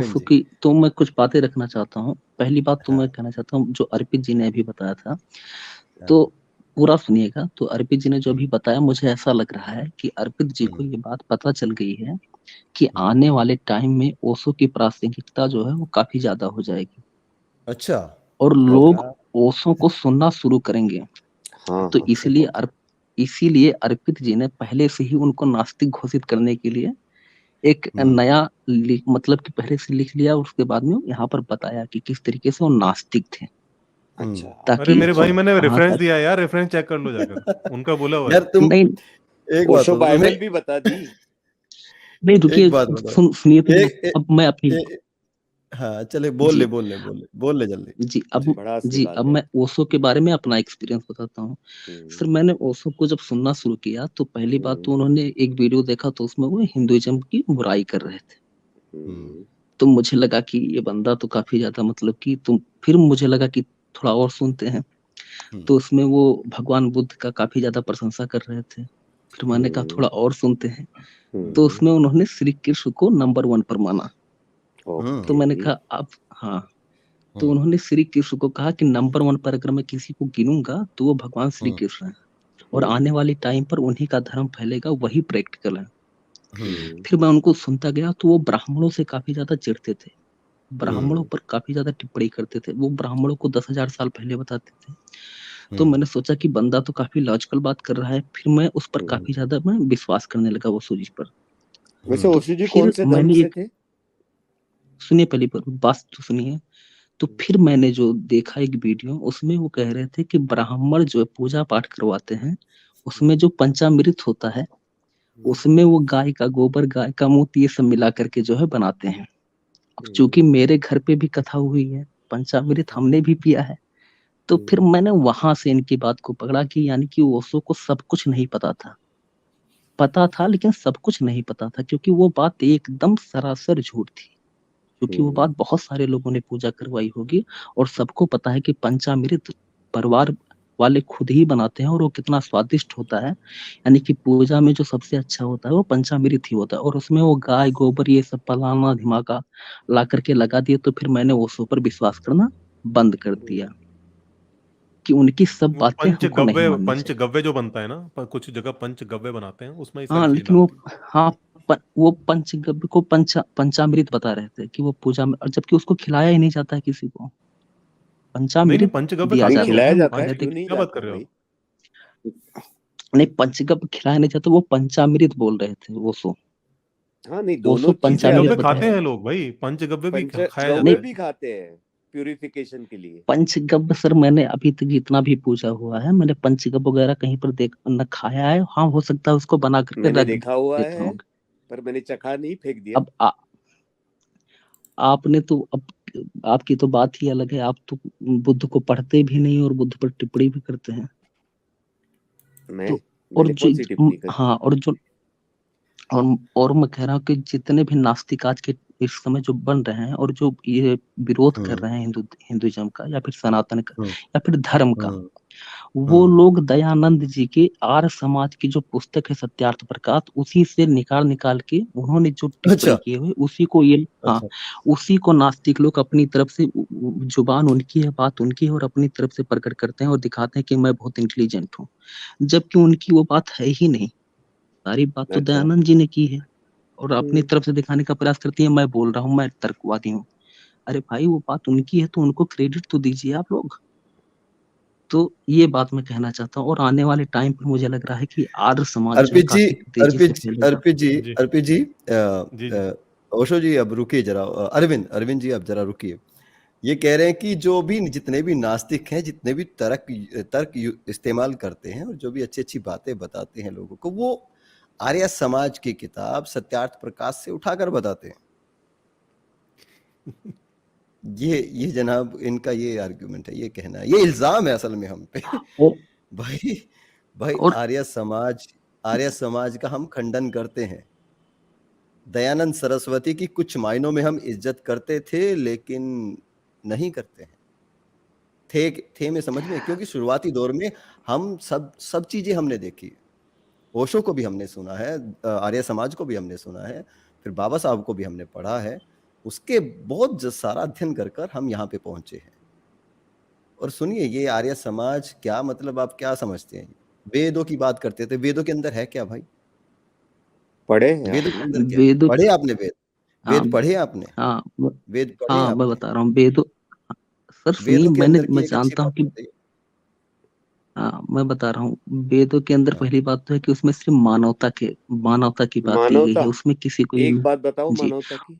ओशो जी। की तो मैं कुछ बातें रखना चाहता हूँ। पहली बात तो मैं हाँ, कहना चाहता हूँ, जो अर्पित जी ने अभी बताया था, हाँ। तो पूरा सुनिएगा। तो अर्पित जी ने जो अभी बताया, मुझे ऐसा लग रहा है कि अर्पित जी को हुँ, ये बात पता चल गई है कि हुँ। आने वाले टाइम में ओशो की प्रासंगिकता जो है वो काफ़ी ज़्यादा हो जाएगी अच्छा, और हाँ, लोग हाँ। ओशो को सुनना शुरू करेंगे। हाँ, तो हाँ। इसीलिए अर्पित जी ने पहले से ही उनको नास्तिक घोषित करने के लिए एक हुँ, नया मतलब कि पहले से लिख लिया, और उसके बाद में यहाँ पर बताया कि किस तरीके से वो नास्तिक थे, हुँ। अच्छा। अरे ताकि मेरे भाई, मैंने हाँ रेफरेंस दिया यार, रेफरेंस चेक कर लो जाकर, उनका बोला हुआ है। यार तुम नहीं एक बात ओशो बताओ बाइबल तुम्हें, भी बता दी। नहीं, रुकिए, एक बात बताओ। सुनिए तो ए, जरा। ए, अब मैं अपनी ए, हाँ, चले जी बोल ले जल्दी। जी जी। बड़ा असली जी, बात अब है। मैं ओशो के बारे में अपना एक्सपीरियंस बताता हूँ। सर, मैंने ओशो को जब सुनना शुरू किया तो पहली बात तो उन्होंने एक वीडियो देखा, तो उसमें वो हिंदुइज्म की बुराई कर रहे थे। हुँ, तो मुझे लगा कि ये बंदा तो काफी ज्यादा मतलब कि तुम फिर मुझे लगा कि थोड़ा और सुनते हैं। हुँ, तो उसमें वो भगवान बुद्ध का काफी ज्यादा प्रशंसा कर रहे थे। फिर मैंने कहा थोड़ा और सुनते हैं। तो उसमें उन्होंने श्री कृष्ण को नंबर 1 पर माना। तो हुँ, मैंने कहा अब हाँ, तो हुँ, उन्होंने श्री कृष्ण को कहा कि नंबर 1 पर अगर मैं किसी को गिनूंगा तो वो भगवान श्री हुँ, कृष्ण है, और आने वाली टाइम पर उन्हीं का धर्म फैलेगा, वही प्रैक्टिकल है। हुँ, फिर मैं उनको सुनता गया तो वो ब्राह्मणों से काफी ज्यादा चिढ़ते थे, ब्राह्मणों हुँ, पर काफी ज्यादा टिप्पणी करते थे। वो ब्राह्मणों को 10,000 साल पहले बताते थे। तो हुँ, मैंने सोचा कि बंदा तो काफी लॉजिकल बात कर रहा है। फिर मैं उस पर हम्म। काफी ज्यादा मैं विश्वास करने लगा ओशो जी पर। वैसे हुँ, तो ओशो जी कौन फिर से धर्म मैंने से एक थे? सुनिए, पहली बात तो सुनिए। तो फिर मैंने जो देखा एक वीडियो, उसमें वो कह रहे थे कि ब्राह्मण जो है पूजा पाठ करवाते हैं, उसमें जो पंचामृत होता है, उसमें वो गाय का गोबर, गाय का मूत्र, ये सब मिला करके जो है बनाते हैं। अब चूंकि मेरे घर पे भी कथा हुई है, पंचामृत हमने भी पिया है, तो फिर मैंने वहां से इनकी बात को पकड़ा कि यानी कि ओशो को सब कुछ नहीं पता था। पता था लेकिन सब कुछ नहीं पता था, क्योंकि वो बात एकदम सरासर झूठ थी। क्योंकि वो बात बहुत सारे लोगों ने पूजा करवाई होगी, और सबको पता है कि पंचामृत परिवार वाले खुद ही बनाते हैं, और वो कितना स्वादिष्ट होता है। यानी कि पूजा में जो सबसे अच्छा होता है वो पंचामृत ही होता है, और उसमें वो गाय गोबर ये सब पलाना धिमाका ला करके लगा दिए। तो फिर मैंने ओशो पर विश्वास करना बंद कर दिया कि उनकी सब वो बातें हमको नहीं माननी चाहिए। पंचगव्य जो बनता है ना, कुछ जगह पंचगव्य बनाते हैं, उसमें ये सारी हाँ, चीजें लेकिन वो डालती हैं। हाँ, वो पंचगव्य को पंचामृत बता रहे थे कि वो पूजा में, और जबकि उसको खिलाया ही नहीं जाता है किसी को, नहीं नहीं, पंचामृत पंचगव्य दिया नहीं खाते हैं जाता लोग। खिलाया है जाता है, वैदिक। क्यों नहीं क्या बात जाता कर रहे हो भाई? आप? नहीं, पंचगव्य खिलाया नहीं जाता, वो पंचामृत बोल रहे थे ओशो। हाँ, नहीं ओशो दोनों चीजें पंचामृत पंचगव्य अलग बता खाते है। रहे हैं लोग भाई, पंचगव्य भी खाया नहीं, जाता पंचगव्य है। भी खाते हैं प्यूरिफिकेशन के लिए। पंचगव्य सर, मैंने अभी तक जितना भी पूजा हुआ है, मैंने पंचगव्य वगैरह कहीं पर देख न खाया है। हाँ, हो सकता है उसको बना करके मैंने रख देखा हुआ देता है, हूँ। पर मैंने चखा नहीं, फेंक दिया। अब आपने तो अब आपकी तो बात ही अलग है। आप तो बुद्ध को पढ़ते भी नहीं और बुद्ध पर टिप्पणी भी करते हैं। मैं तो और मैंने जो कौन सी टिप्पणी करी? हाँ, और मैं कह रहा हूँ कि जितने भी नास्तिक आज के इस समय जो बन रहे हैं, और जो ये विरोध कर हुँ, रहे हैं हिंदुइज्म का, या फिर सनातन का, हुँ, या फिर धर्म का, हुँ, वो हुँ, लोग दयानंद जी के आर्य समाज की जो पुस्तक है सत्यार्थ प्रकाश, उसी से निकाल निकाल के उन्होंने जो टिप्पणी अच्छा, की हुई, उसी को ये हाँ, अच्छा, उसी को नास्तिक लोग अपनी तरफ से जुबान उनकी है, बात उनकी है, और अपनी तरफ से प्रकट करते हैं और दिखाते हैं कि मैं बहुत इंटेलिजेंट हूँ, जबकि उनकी वो बात है ही नहीं। सारी बात तो अच्छा। दयानंद जी ने की है, और अपनी हम्म। तरफ से दिखाने का प्रयास करती है, मैं बोल रहा हूँ, मैं तर्कवादी हूँ। अरे भाई, वो बात उनकी है तो उनको क्रेडिट तो दीजिए आप लोग। तो ये बात मैं कहना चाहता हूँ, और आने वाले टाइम पर मुझे लग रहा है कि आर्य समाज जो है अर्पित जी, काफी तेजी से फैलेगा। जी अर्पित जी, जी जी। ओशो जी अब रुकिए जरा, अरविंद जी अब जरा रुकिए। ये कह रहे हैं कि जो भी जितने भी नास्तिक हैं, जितने भी तर्क इस्तेमाल करते हैं और जो भी अच्छी-अच्छी बातें बताते हैं लोगों को, वो आर्य समाज की किताब सत्यार्थ प्रकाश से उठाकर बताते हैं। ये जनाब इनका ये आर्गुमेंट है, ये कहना है, ये इल्जाम है असल में हम पे। और भाई भाई और आर्य समाज का हम खंडन करते हैं। दयानंद सरस्वती की कुछ मायनों में हम इज्जत करते थे, लेकिन नहीं करते हैं। थे में समझ में, क्योंकि शुरुआती दौर में हम सब चीजें हमने देखी है। ओशो को भी हमने सुना है, आर्य समाज को भी हमने सुना है, फिर बाबा साहब को भी हमने पढ़ा है। उसके बहुत सारा अध्ययन कर कर हम यहाँ पे पहुंचे हैं। और सुनिए, ये आर्य समाज क्या मतलब, आप क्या समझते हैं? वेदों की बात करते थे, वेदों के अंदर है क्या भाई? पढ़े हैं वेदों के आपने? अंदर क्या है? वेदों पढ़े आपने वेद? हाँ वेद पढ़े आपने? हाँ वेद पढ़े हाँ मैं आपने? बता रहा हूँ वेदों। सर सुनिए, वेदों के अंदर मैं की एक अच्छी जानता हूँ बात कि बताइए। हाँ मैं बता रहा हूँ वेदों के अंदर हाँ, पहली बात तो है कि उसमें सिर्फ मानवता की बात की गई है, मानवता, उसमें किसी को एक बात बताओ जी। मानवता की।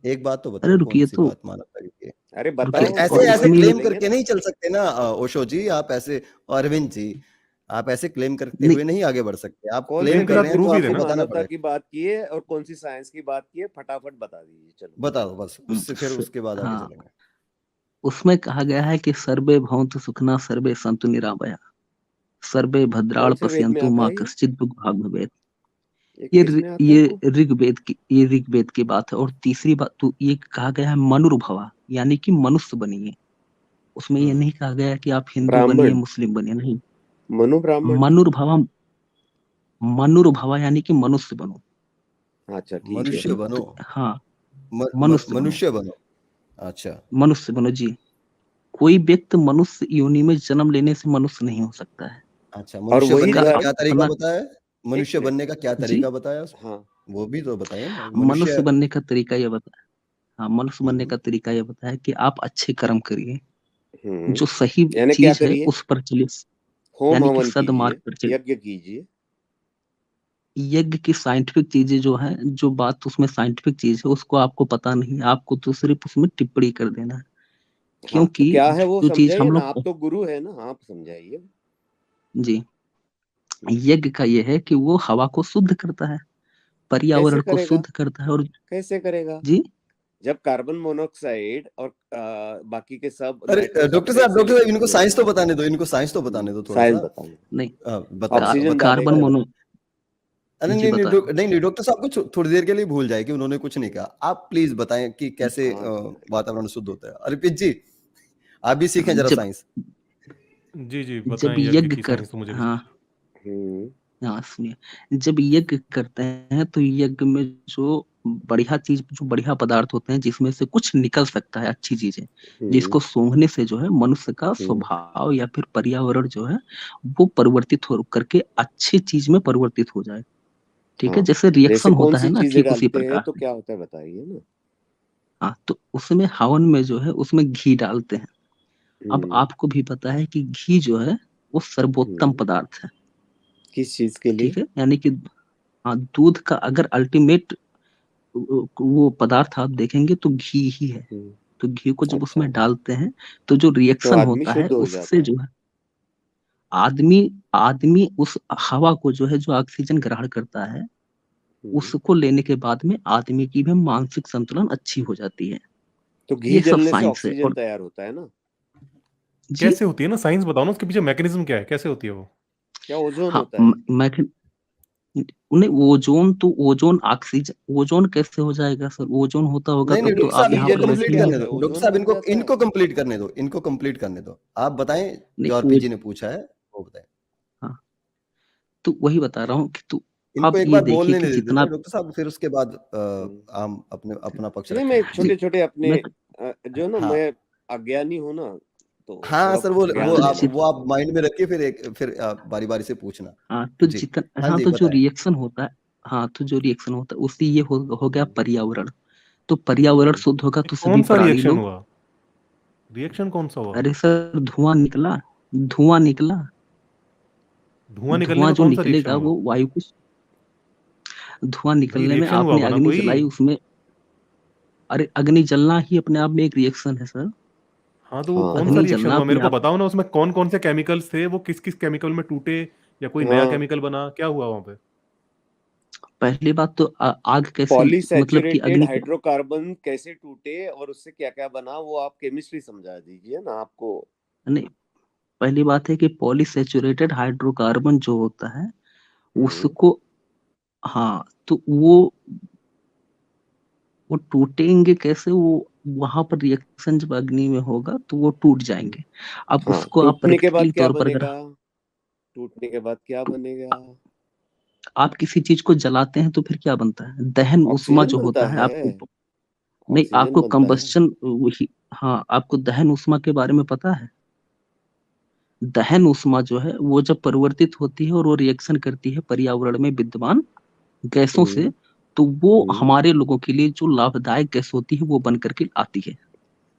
एक बात तो अरे बताओ, कौन रुकिए सी तो, बात मानवता की है? अरे और रुकिए, बताओ, और ऐसे ऐसे डिसाइड उसमें कर क्लेम लेंगे करके ना। नहीं चल सकते ना ओशो जी, आप ऐसे, और अरविंद जी, आप ऐसे क्लेम करते नहीं हुए नहीं आगे बढ़ सकते। आप कौन क्लेम सी नहीं, फिर कर आप रहे हैं तो प्रूफ किसी ही से आपको देना। बताना मानवता पड़ेगा। की बात की है और कौन सी साइंस की बात की है, फटाफट बता दीजिए। चलो बता दो बस, उससे फिर उसके बाद आगे हाँ, चलेंगे। उसमें कहा गया है कि सर्वे भवन्तु सुखिनः सर्वे सन्तु निरामया सर्वे भद्राण कौन से वेद में पश्यन्तु आता मां है ये? कश्चित् दुःखभाग् भवेत्। ये किस में आता है ये वो? ऋग्वेद की बात है। और तीसरी बात तो ये कहा गया है मनुर्भवा, यानी कि मनुष्य बनिए। उसमें ये नहीं कहा गया कि आप हिंदू बनिए, ब्राह्मण, मुस्लिम बनिए, नहीं। मनु ब्राह्मण। मनुर्भवा, मनुर्भवा यानी कि मनुष्य बनो। अच्छा ठीक है। मनुष्य बनो। हाँ, मनुष्य बनो, मनुष्य बनो। अच्छा, मनुष्य बनो जी। कोई व्यक्ति मनुष्य योनि में जन्म लेने से मनुष्य नहीं हो सकता है। अच्छा, और मनुष्य वही बनने का धर्म, क्या तरीका अपना बताया? एक मनुष्य मिनट, बनने का क्या जी, तरीका बताया उसमें? हाँ, वो भी तो बताइए ना मनुष्य मनुष्य। बनने का तरीका ये बताया। हाँ, मनुष्य बनने हम्म, का तरीका ये बताया कि आप अच्छे कर्म करिए, हम्म, जो सही यानी क्या चीज है करिए? उस पर चलिए, होम यानी कि हवन सदमार्ग कीजिए, पर चलिए। यज्ञ कीजिए। यज्ञ की साइंटिफिक चीजें जो है, जो बात उसमें साइंटिफिक चीज है उसको आपको पता नहीं है, आपको तो सिर्फ उसमें टिप्पणी कर देना है। हाँ तो क्योंकि क्या है वो जो चीज समझाइए हम ना, लोग आप तो गुरु है ना, आप समझाइए। जी, यज्ञ का ये है कि वो हवा को शुद्ध करता है, कैसे पर्यावरण को करेगा? शुद्ध करता है। और कैसे करेगा? जी, जब कार्बन मोनोऑक्साइड और बाकी के सब अरे नाइट्रस डॉक्टर ऑक्साइड साहब, से इनको साइंस तो बताने दो, इनको साइंस तो बताने दो थोड़ा साइंस सा। बताइए। नहीं, बताइए ऑक्सीजन कार्बन बताइए डालेगा। मोनो अरे जी नहीं नहीं बता रहा हूँ। नहीं नहीं, डॉक्टर साहब को थोड़ी देर के लिए भूल जाए कि उन्होंने कुछ नहीं कहा। आप प्लीज बताएं कि कैसे हाँ वातावरण शुद्ध होता है। अर्पित जी, आप भी सीखें जरा जब साइंस। जी जी, बताएं जब यज्ञ यज्ञ की कर साइंस तो मुझे भी। हाँ हम्म, हाँ सुनिए, जब यज्ञ करते हैं तो यज्ञ में जो बढ़िया चीज, जो बढ़िया पदार्थ होते हैं जिसमें से कुछ निकल सकता है, अच्छी चीजें, हम्म, जिसको सूंघने से जो है मनुष्य का हम्म, स्वभाव या फिर पर्यावरण जो है वो परिवर्तित हो करके अच्छी चीज में परिवर्तित हो जाए। ठीक है, हाँ। जैसे जैसे रिएक्शन कौन होता है सी ना, चीजें ठीक उसी डालते हैं प्रकार तो से। क्या होता है बताइए ना। हाँ, तो उसमें हवन में जो है उसमें घी डालते हैं। अब हम्म, आपको भी पता है कि घी जो है वो सर्वोत्तम हम्म, पदार्थ है। किस चीज के लिए? ठीक है, यानी कि हाँ, दूध का अगर अल्टीमेट वो पदार्थ आप देखेंगे तो घी ही है। तो घी को जब अच्छा, उसमें डालते हैं तो जो तो रिएक्शन आदमी होता है शुद्ध हो उससे जाता है। जो है आदमी आदमी उस हवा को जो है, जो ऑक्सीजन ग्रहण करता है, हम्म, उसको लेने के बाद में आदमी की भी मानसिक संतुलन अच्छी हो जाती है। तो घी ये सब जलने से साइंस है। ऑक्सीजन और तैयार होता है ना? जी, कैसे होती है ना, साइंस बताओ ना, उसके पीछे मैकेनिज्म क्या है, कैसे होती है वो? क्या ओजोन हाँ, होता है? मैं उन्हें ओजोन तो ओजोन ऑक्सीजन ओजोन कैसे हो जाएगा सर? ओजोन होता होगा नहीं नहीं तब तो डॉक्टर घी आप साहब, घी यहाँ इनको पर जलने से कंप्लीट बैठे क्या नहीं करने होता दो। है? होते। डॉक्टर ओजोन साहब, बन जाता है। इनको कंप्लीट करने दो, इनको कंप्लीट करने दो। आप बताएं, नहीं जो आरपी जी ने पूछा है वो बताएं। हाँ, तो वही बता रहा हूँ कि तो इनको आप एक ये बार देखिए बोलने कि नहीं देते जितना ना डॉक्टर साहब, फिर उसके बाद हम्म। हम अपने अपना पक्ष नहीं, मैं रखेंगे। नहीं छोटे छोटे अपने मैं जो ना, हाँ मैं अज्ञानी हूँ ना, तो हाँ थोड़ा सर, हाँ वो तो ज्ञान आप देना जित चाहता हूँ। माइंड में रखिए, फिर बारी बारी से पूछना। हाँ तो जी, जितना हाँ हाँ जी तो जो बताएं। रिएक्शन होता है, हाँ तो जो रिएक्शन होता है उससे ये हो गया हम्म, पर्यावरण। तो पर्यावरण हम्म, शुद्ध होगा ये तो कौन सभी सा प्राणी रिएक्शन लोग। हुआ? रिएक्शन कौन सा हुआ? अरे सर, धुआं निकला, धुआं निकला। धुआं निकलने धुआं में जो कौन सा रिएक्शन निकलेगा हुआ? वो वायु को, धुआं भाई निकलने में रिएक्शन हुआ आपने होगा ना अग्नि कोई। जलाई उसमें। अरे अग्नि जलना ही अपने आप में एक रिएक्शन है सर। हाँ तो वो हाँ कौन सा अग्नि रिएक्शन जलना हुआ, मेरे अपने को आप, बताओ ना, उसमें कौन कौन से केमिकल्स थे, वो किस किस केमिकल में टूटे, या कोई नया हाँ। केमिकल बना, क्या हुआ वहां पे? पहली बात तो आग कैसे, मतलब कि पॉलीसैचुरेटेड अग्नि के, हाइड्रोकार्बन कैसे टूटे और उससे क्या क्या बना, वो आप केमिस्ट्री समझा दीजिए ना आपको। नहीं, पहली बात है कि पॉलीसैचुरेटेड हाइड्रोकार्बन जो होता है हम्म, उसको, हाँ तो वो टूटेंगे कैसे? वो वहां पर रिएक्शन जब अग्नि में होगा तो वो टूट जाएंगे। अब हाँ, उसको आप टूटने के बाद प्रैक्टिकली क्या तौर पर अगर बनेगा? टूटने के बाद क्या बनेगा? आप किसी चीज को जलाते हैं तो फिर क्या बनता है? दहन उष्मा ऑक्सीजन जो बनता होता है है। आपको, नहीं, ऑक्सीजन आपको बनता है। कंबस्शन वही, हाँ, आपको दहन ऊष्मा के बारे में पता है? दहन ऊष्मा जो है वो जब परिवर्तित होती है और वो रिएक्शन करती है पर्यावरण में विद्यमान गैसों हम्म, से, तो वो हम्म। हमारे लोगों के लिए जो लाभदायक गैस होती है वो बन करके आती है।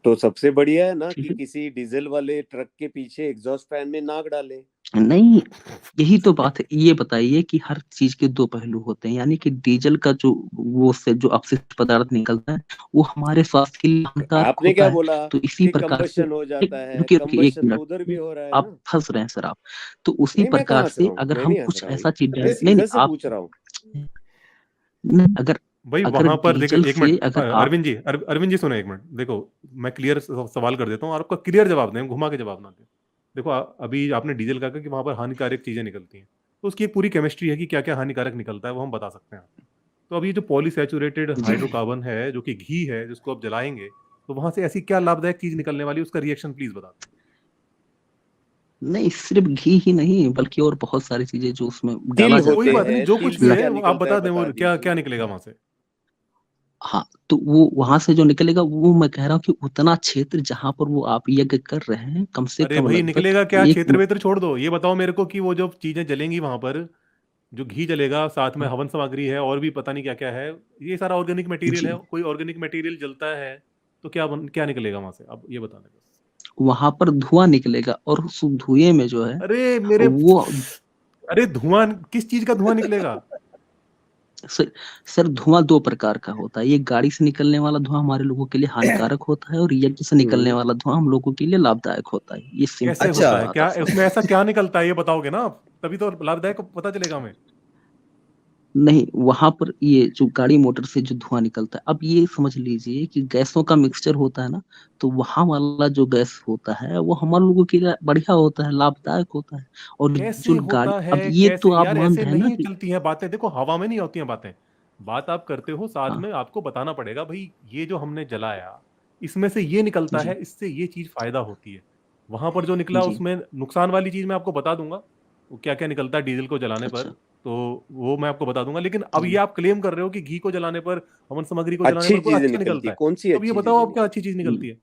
तो सबसे बढ़िया है ना ठीक कि है। किसी डीजल वाले ट्रक के पीछे एग्जॉस्ट फैन में नाक डाले। नहीं, यही तो बात है। ये बताइए कि हर चीज के दो पहलू होते हैं, यानी कि डीजल का जो वो से जो अपशिष्ट पदार्थ निकलता है वो हमारे स्वास्थ्य के लिए हानिकारक आपने होता क्या है। बोला तो इसी कि प्रकार से कंबशन हो जाता है? रुकिए रुकिए एक कंबशन तो उधर भी मिनट, हो रहा है आप ना। फंस रहे हैं सर आप। तो उसी नहीं, मैं कहाँ प्रकार हंस से रहा हूँ, अगर मैं हम नहीं हंस कुछ रहा हूँ, ऐसा चीज मैं नहीं नहीं सीधा से आप पूछ रहा हूँ। नहीं, अगर भाई अगर वहां पर देखो, डीजल एक से मिनट अगर आप अरविंद जी, अरविंद जी सुनो एक मिनट। देखो, मैं क्लियर सवाल कर देता हूँ और आपका क्लियर जवाब दें, घुमा के जवाब ना दें। देखो, अभी आपने डीजल कहा कि वहां पर हानिकारक चीजें निकलती हैं, तो उसकी एक पूरी केमिस्ट्री है कि क्या क्या हानिकारक निकलता है, वो हम बता सकते हैं आपको। तो अभी जो पॉलीसैचुरेटेड जी हाइड्रोकार्बन है, जो कि घी है, जिसको आप जलाएंगे, तो वहां से ऐसी क्या लाभदायक चीज निकलने वाली है, उसका रिएक्शन प्लीज बता दें। नहीं, सिर्फ घी ही नहीं बल्कि और बहुत सारी चीजें जो उसमें तिल डाला कोई जाता होते है। बात नहीं, हैं, जो तिल कुछ भी से ल- है क्या वो आप निकलता है बता दें, वो बता क्या क्या दीजिए। निकलेगा वहां से। हाँ, तो वो वहां से जो निकलेगा वो मैं कह रहा हूँ कि उतना क्षेत्र जहां पर वो आप यज्ञ कर रहे हैं कम से अरे कम भाई, लगभग निकलेगा क्या? एक क्षेत्र वेत्र छोड़ दो, ये बताओ मेरे को कि वो जो चीजें जलेंगी वहां पर, जो घी जलेगा, साथ में हवन सामग्री है, और भी पता नहीं क्या क्या है, ये सारा ऑर्गेनिक मटेरियल है। जी, कोई ऑर्गेनिक मटेरियल जलता है तो क्या निकलेगा वहां से, अब ये बताने बस। वहां पर धुआं निकलेगा और उस धुएं में जो है अरे मेरे, वो अरे धुआं, किस चीज का धुआं निकलेगा? सर, सर धुआं दो प्रकार का होता है। ये गाड़ी से निकलने वाला धुआं हमारे लोगों के लिए हानिकारक होता है और यज्ञ से निकलने हम्म। वाला धुआं हम लोगों के लिए लाभदायक होता है। ये कैसे सिंपल सी अच्छा, होता है? बात क्या आप समझ। उसमें ऐसा क्या निकलता है, ये बताओगे ना आप, तभी तो लाभदायक पता चलेगा हमें। नहीं, वहां पर ये जो गाड़ी मोटर से जो धुआं निकलता है, अब ये समझ लीजिए कि गैसों का मिक्सचर होता है ना, तो वहां वाला जो गैस होता है वो हमारे लोगों के लिए बढ़िया होता है, लाभदायक होता है। और कैसे जो गाड़ी, होता अब है? ये तो कैसे आप यार, मान ऐसे रहे हैं ना नहीं कि चलती हैं बातें। देखो, हवा में नहीं होती हैं बातें। बात आप करते हो, साथ हाँ में आपको बताना पड़ेगा भाई, ये जो हमने जलाया, इसमें से ये निकलता है, जी इससे ये चीज फायदा होती है। वहां पर जो निकला जी उसमें नुकसान वाली चीज मैं आपको बता दूंगा, वो क्या क्या निकलता है डीजल को जलाने पर, अच्छा तो वो मैं आपको बता दूंगा। लेकिन अब ये जी आप क्लेम कर रहे हो कि घी को जलाने पर, हवन सामग्री को जलाने अच्छी पर कोई चीजें अच्छा निकलती निकलता है, है, कौन सी तो अब ये अच्छी बताओ चीजें आप क्या अच्छी चीज हम्म, निकलती है।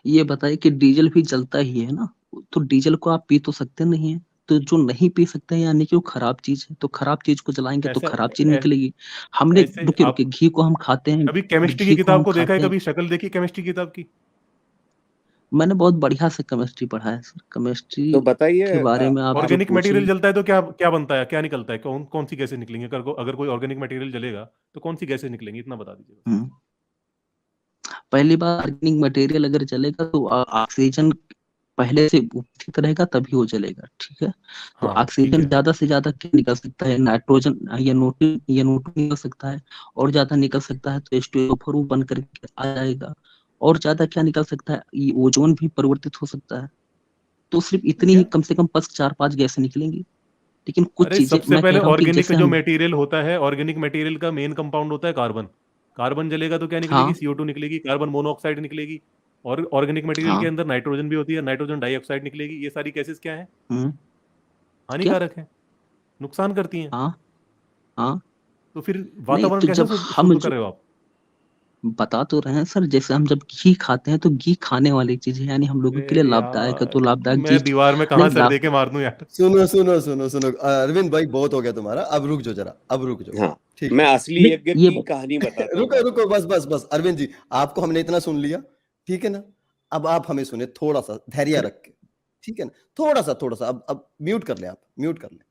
ये बताइए कि डीजल भी जलता ही है ना, तो डीजल को आप पी तो सकते नहीं है। तो जो नहीं पी सकते हैं यानी कि वो खराब चीज है, तो खराब चीज को जलाएंगे तो ऐसा खराब चीज ऐ- निकलेगी। हमने ऐसे रुके आप रुके घी को हम खाते हैं, कभी केमिस्ट्री की घी को हम किताब को देखा है? खाते हैं। कभी शक्ल देखी केमिस्ट्री की किताब की? मैंने बहुत बढ़िया से केमिस्ट्री पढ़ा है सर, केमिस्ट्री तो बताइए। के बारे में आप जो ऑर्गेनिक मटेरियल पूछेंगे। जलता है तो क्या क्या बनता है, क्या निकलता है, कौन कौन सी गैसें निकलेंगी? अगर कोई ऑर्गेनिक मटेरियल जलेगा तो कौन सी गैसें निकलेंगी, इतना बता दीजिए बस। हम्म, पहली बार ऑर्गेनिक मटेरियल अगर जलेगा तो ऑक्सीजन पहले से उपस्थित रहेगा तभी वो जलेगा, ठीक है। तो हाँ ठीक ऑक्सीजन है। ज्यादा से ज्यादा क्या निकल सकता है? नाइट्रोजन या NO2 निकल सकता है। और ज्यादा निकल सकता है तो H2SO4 वो बन करके आ जाएगा। और ज्यादा क्या निकल सकता है? ये ओजोन भी परिवर्तित हो सकता है। तो सिर्फ इतनी ही क्या? कम से कम 5 4 5 गैसें निकलेंगी। लेकिन कुछ अरे चीजें सबसे मैं कह पहले रहा हूँ कि ऑर्गेनिक जैसे जो हम, मटेरियल होता है, ऑर्गेनिक मटेरियल का मेन कंपाउंड होता है कार्बन। कार्बन जलेगा तो क्या निकलेगी? हाँ CO2 निकलेगी, कार्बन मोनोऑक्साइड निकलेगी। और ऑर्गेनिक मटेरियल के हाँ अंदर नाइट्रोजन भी होती है, नाइट्रोजन डाइऑक्साइड निकलेगी। ये सारी गैसेस क्या है? हम्म, क्या, हानिकारक है, नुकसान करती हैं। हाँ हाँ। तो फिर नहीं, वातावरण तो कैसे जब हम शुद्ध कर जो रहे हो आप? बता तो रहे हैं सर, जैसे हम जब घी खाते हैं तो घी खाने वाली चीज है, यानी हम लोगों के लिए अरे लाभदायक है, तो यार, लाभदायक मैं चीज। दीवार में कहाँ नहीं सर लाभ, दे के मार दूं यार। सुनो सुनो सुनो सुनो, अरविंद भाई बहुत हो गया तुम्हारा, अब रुक जाओ जरा, अब रुक जाओ। हाँ, ठीक मैं है। असली नहीं यज्ञ ये की कहानी बताता हूँ रुको बाद रुको, में। बस बस बस अरविंद जी, आपको हमने इतना सुन लिया, ठीक है ना। अब आप हमें सुने थोड़ा सा धैर्य रख के, ठीक है ना। थोड़ा सा अब म्यूट कर ले, आप म्यूट कर ले,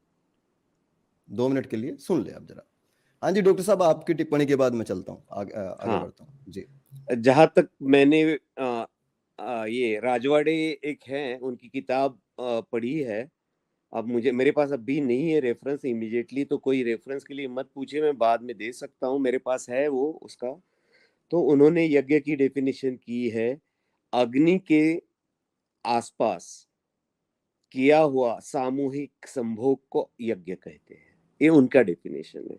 2 मिनट के लिए सुन ले आप जरा। हाँ जी डॉक्टर साहब, आपकी टिप्पणी के बाद मैं चलता हूँ आगे हाँ, बढ़ता हूँ जी। जहां तक मैंने ये राजवाड़े एक हैं, उनकी किताब पढ़ी है। अब मुझे, मेरे पास अभी नहीं है रेफरेंस इमीडिएटली, तो कोई रेफरेंस के लिए मत पूछे, मैं बाद में दे सकता हूँ, मेरे पास है वो उसका। तो उन्होंने यज्ञ की डेफिनेशन की है, अग्नि के आसपास किया हुआ सामूहिक संभोग को यज्ञ कहते हैं। ये उनका डेफिनेशन है।